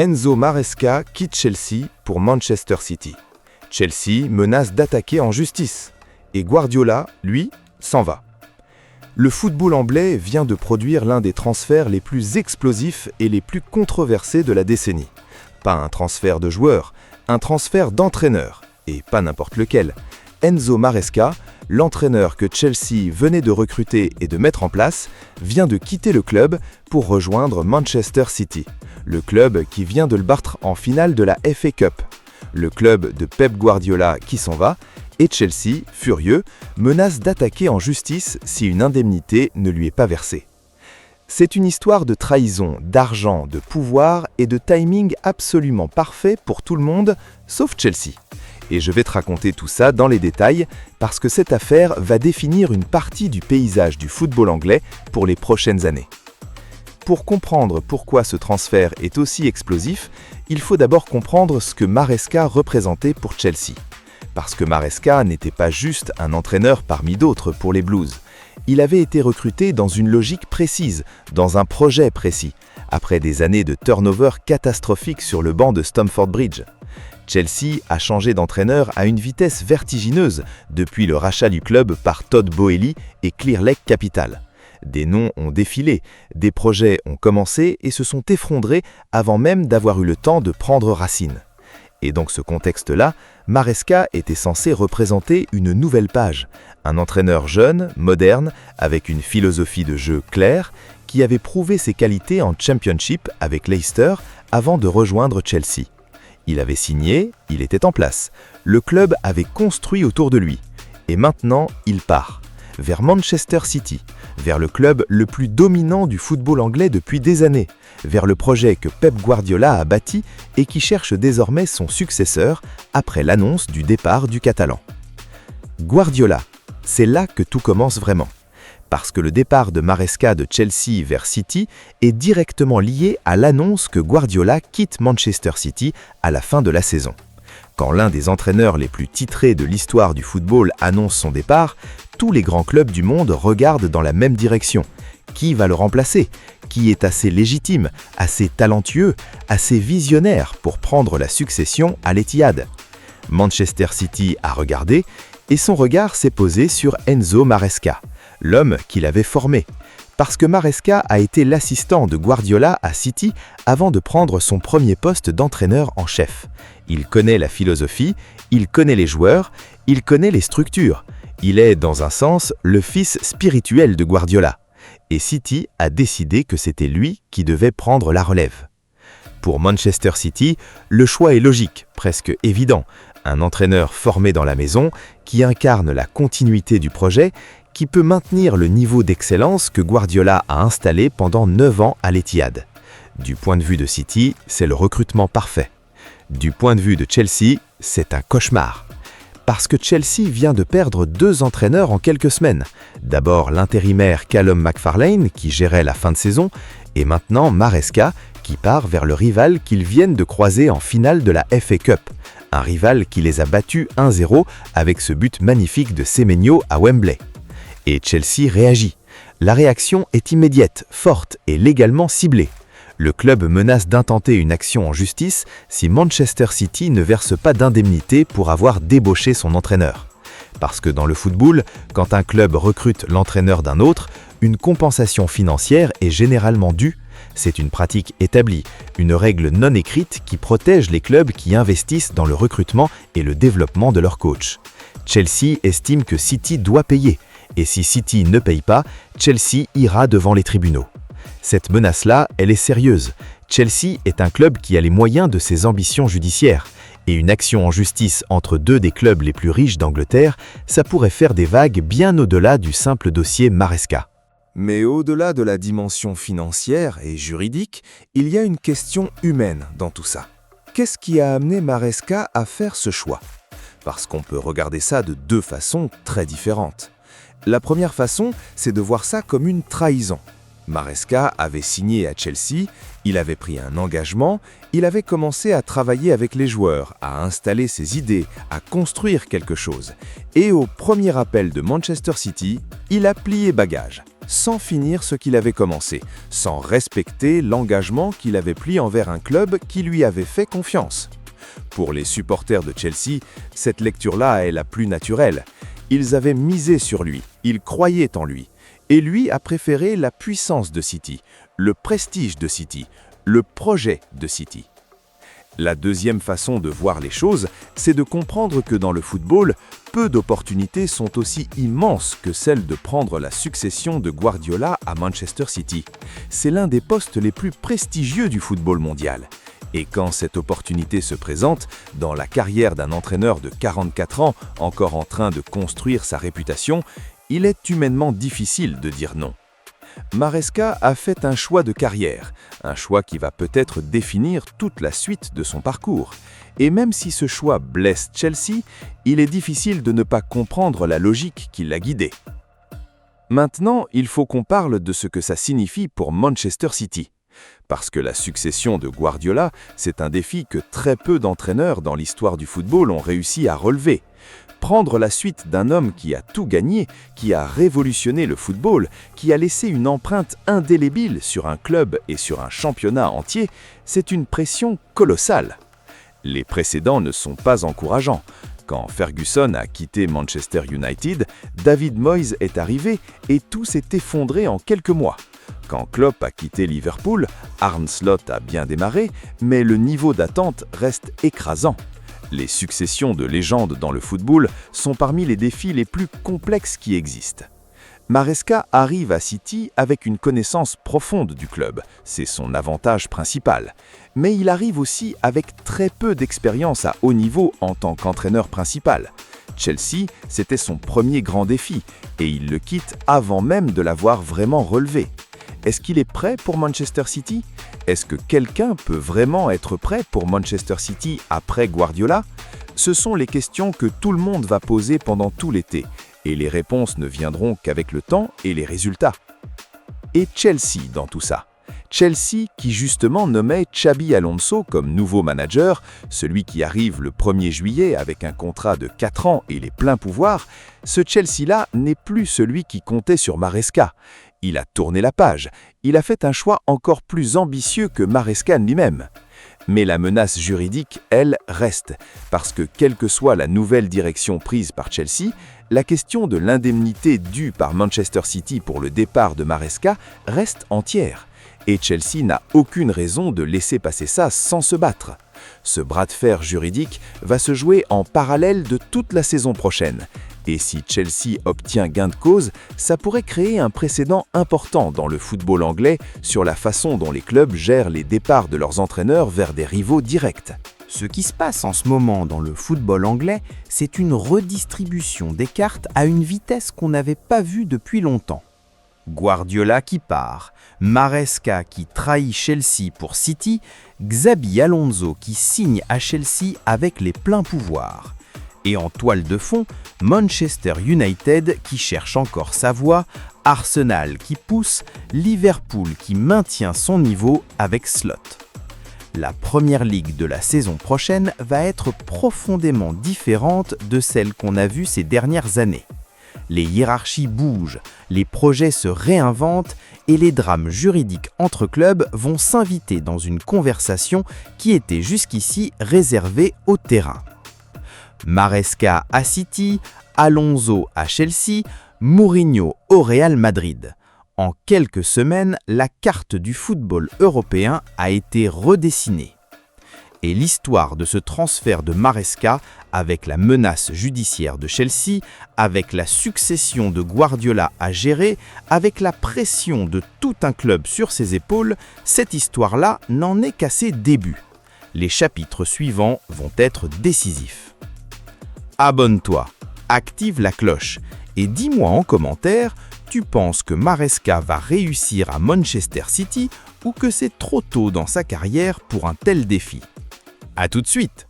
Enzo Maresca quitte Chelsea pour Manchester City. Chelsea menace d'attaquer en justice. Et Guardiola, lui, s'en va. Le football anglais vient de produire l'un des transferts les plus explosifs et les plus controversés de la décennie. Pas un transfert de joueur, un transfert d'entraîneur. Et pas n'importe lequel. Enzo Maresca, l'entraîneur que Chelsea venait de recruter et de mettre en place, vient de quitter le club pour rejoindre Manchester City, le club qui vient de le battre en finale de la FA Cup. Le club de Pep Guardiola qui s'en va, et Chelsea, furieux, menace d'attaquer en justice si une indemnité ne lui est pas versée. C'est une histoire de trahison, d'argent, de pouvoir et de timing absolument parfait pour tout le monde, sauf Chelsea. Et je vais te raconter tout ça dans les détails parce que cette affaire va définir une partie du paysage du football anglais pour les prochaines années. Pour comprendre pourquoi ce transfert est aussi explosif, il faut d'abord comprendre ce que Maresca représentait pour Chelsea. Parce que Maresca n'était pas juste un entraîneur parmi d'autres pour les Blues. Il avait été recruté dans une logique précise, dans un projet précis, après des années de turnover catastrophique sur le banc de Stamford Bridge. Chelsea a changé d'entraîneur à une vitesse vertigineuse depuis le rachat du club par Todd Boehly et Clear Lake Capital. Des noms ont défilé, des projets ont commencé et se sont effondrés avant même d'avoir eu le temps de prendre racine. Et dans ce contexte-là, Maresca était censé représenter une nouvelle page, un entraîneur jeune, moderne, avec une philosophie de jeu claire, qui avait prouvé ses qualités en Championship avec Leicester avant de rejoindre Chelsea. Il avait signé, il était en place. Le club avait construit autour de lui. Et maintenant, il part. Vers Manchester City. Vers le club le plus dominant du football anglais depuis des années. Vers le projet que Pep Guardiola a bâti et qui cherche désormais son successeur après l'annonce du départ du Catalan. Guardiola, c'est là que tout commence vraiment. Parce que le départ de Maresca de Chelsea vers City est directement lié à l'annonce que Guardiola quitte Manchester City à la fin de la saison. Quand l'un des entraîneurs les plus titrés de l'histoire du football annonce son départ, tous les grands clubs du monde regardent dans la même direction. Qui va le remplacer ? Qui est assez légitime, assez talentueux, assez visionnaire pour prendre la succession à l'Etihad ? Manchester City a regardé et son regard s'est posé sur Enzo Maresca, l'homme qu'il avait formé. Parce que Maresca a été l'assistant de Guardiola à City avant de prendre son premier poste d'entraîneur en chef. Il connaît la philosophie, il connaît les joueurs, il connaît les structures. Il est, dans un sens, le fils spirituel de Guardiola. Et City a décidé que c'était lui qui devait prendre la relève. Pour Manchester City, le choix est logique, presque évident. Un entraîneur formé dans la maison, qui incarne la continuité du projet, qui peut maintenir le niveau d'excellence que Guardiola a installé pendant 9 ans à l'Etihad. Du point de vue de City, c'est le recrutement parfait. Du point de vue de Chelsea, c'est un cauchemar. Parce que Chelsea vient de perdre 2 entraîneurs en quelques semaines. D'abord l'intérimaire Callum McFarlane qui gérait la fin de saison, et maintenant Maresca qui part vers le rival qu'ils viennent de croiser en finale de la FA Cup. Un rival qui les a battus 1-0 avec ce but magnifique de Semenyo à Wembley. Et Chelsea réagit. La réaction est immédiate, forte et légalement ciblée. Le club menace d'intenter une action en justice si Manchester City ne verse pas d'indemnité pour avoir débauché son entraîneur. Parce que dans le football, quand un club recrute l'entraîneur d'un autre, une compensation financière est généralement due. C'est une pratique établie, une règle non écrite qui protège les clubs qui investissent dans le recrutement et le développement de leurs coachs. Chelsea estime que City doit payer. Et si City ne paye pas, Chelsea ira devant les tribunaux. Cette menace-là, elle est sérieuse. Chelsea est un club qui a les moyens de ses ambitions judiciaires. Et une action en justice entre 2 des clubs les plus riches d'Angleterre, ça pourrait faire des vagues bien au-delà du simple dossier Maresca. Mais au-delà de la dimension financière et juridique, il y a une question humaine dans tout ça. Qu'est-ce qui a amené Maresca à faire ce choix ? Parce qu'on peut regarder ça de 2 façons très différentes. La première façon, c'est de voir ça comme une trahison. Maresca avait signé à Chelsea, il avait pris un engagement, il avait commencé à travailler avec les joueurs, à installer ses idées, à construire quelque chose. Et au premier appel de Manchester City, il a plié bagage, sans finir ce qu'il avait commencé, sans respecter l'engagement qu'il avait pris envers un club qui lui avait fait confiance. Pour les supporters de Chelsea, cette lecture-là est la plus naturelle. Ils avaient misé sur lui, ils croyaient en lui. Et lui a préféré la puissance de City, le prestige de City, le projet de City. La deuxième façon de voir les choses, c'est de comprendre que dans le football, peu d'opportunités sont aussi immenses que celle de prendre la succession de Guardiola à Manchester City. C'est l'un des postes les plus prestigieux du football mondial. Et quand cette opportunité se présente, dans la carrière d'un entraîneur de 44 ans, encore en train de construire sa réputation, il est humainement difficile de dire non. Maresca a fait un choix de carrière, un choix qui va peut-être définir toute la suite de son parcours. Et même si ce choix blesse Chelsea, il est difficile de ne pas comprendre la logique qui l'a guidé. Maintenant, il faut qu'on parle de ce que ça signifie pour Manchester City. Parce que la succession de Guardiola, c'est un défi que très peu d'entraîneurs dans l'histoire du football ont réussi à relever. Prendre la suite d'un homme qui a tout gagné, qui a révolutionné le football, qui a laissé une empreinte indélébile sur un club et sur un championnat entier, c'est une pression colossale. Les précédents ne sont pas encourageants. Quand Ferguson a quitté Manchester United, David Moyes est arrivé et tout s'est effondré en quelques mois. Quand Klopp a quitté Liverpool, Arne Slot a bien démarré, mais le niveau d'attente reste écrasant. Les successions de légendes dans le football sont parmi les défis les plus complexes qui existent. Maresca arrive à City avec une connaissance profonde du club, c'est son avantage principal. Mais il arrive aussi avec très peu d'expérience à haut niveau en tant qu'entraîneur principal. Chelsea, c'était son premier grand défi, et il le quitte avant même de l'avoir vraiment relevé. Est-ce qu'il est prêt pour Manchester City ? Est-ce que quelqu'un peut vraiment être prêt pour Manchester City après Guardiola ? Ce sont les questions que tout le monde va poser pendant tout l'été, et les réponses ne viendront qu'avec le temps et les résultats. Et Chelsea dans tout ça ? Chelsea qui justement nommait Xabi Alonso comme nouveau manager, celui qui arrive le 1er juillet avec un contrat de 4 ans et les pleins pouvoirs, ce Chelsea-là n'est plus celui qui comptait sur Maresca. Il a tourné la page, il a fait un choix encore plus ambitieux que Maresca lui-même. Mais la menace juridique, elle, reste, parce que quelle que soit la nouvelle direction prise par Chelsea, la question de l'indemnité due par Manchester City pour le départ de Maresca reste entière. Et Chelsea n'a aucune raison de laisser passer ça sans se battre. Ce bras de fer juridique va se jouer en parallèle de toute la saison prochaine. Et si Chelsea obtient gain de cause, ça pourrait créer un précédent important dans le football anglais sur la façon dont les clubs gèrent les départs de leurs entraîneurs vers des rivaux directs. Ce qui se passe en ce moment dans le football anglais, c'est une redistribution des cartes à une vitesse qu'on n'avait pas vue depuis longtemps. Guardiola qui part, Maresca qui trahit Chelsea pour City, Xabi Alonso qui signe à Chelsea avec les pleins pouvoirs. Et en toile de fond, Manchester United qui cherche encore sa voie, Arsenal qui pousse, Liverpool qui maintient son niveau avec Slot. La première ligue de la saison prochaine va être profondément différente de celle qu'on a vue ces dernières années. Les hiérarchies bougent, les projets se réinventent et les drames juridiques entre clubs vont s'inviter dans une conversation qui était jusqu'ici réservée au terrain. Maresca à City, Alonso à Chelsea, Mourinho au Real Madrid. En quelques semaines, la carte du football européen a été redessinée. Et l'histoire de ce transfert de Maresca, avec la menace judiciaire de Chelsea, avec la succession de Guardiola à gérer, avec la pression de tout un club sur ses épaules, cette histoire-là n'en est qu'à ses débuts. Les chapitres suivants vont être décisifs. Abonne-toi, active la cloche et dis-moi en commentaire, tu penses que Maresca va réussir à Manchester City ou que c'est trop tôt dans sa carrière pour un tel défi ? À tout de suite!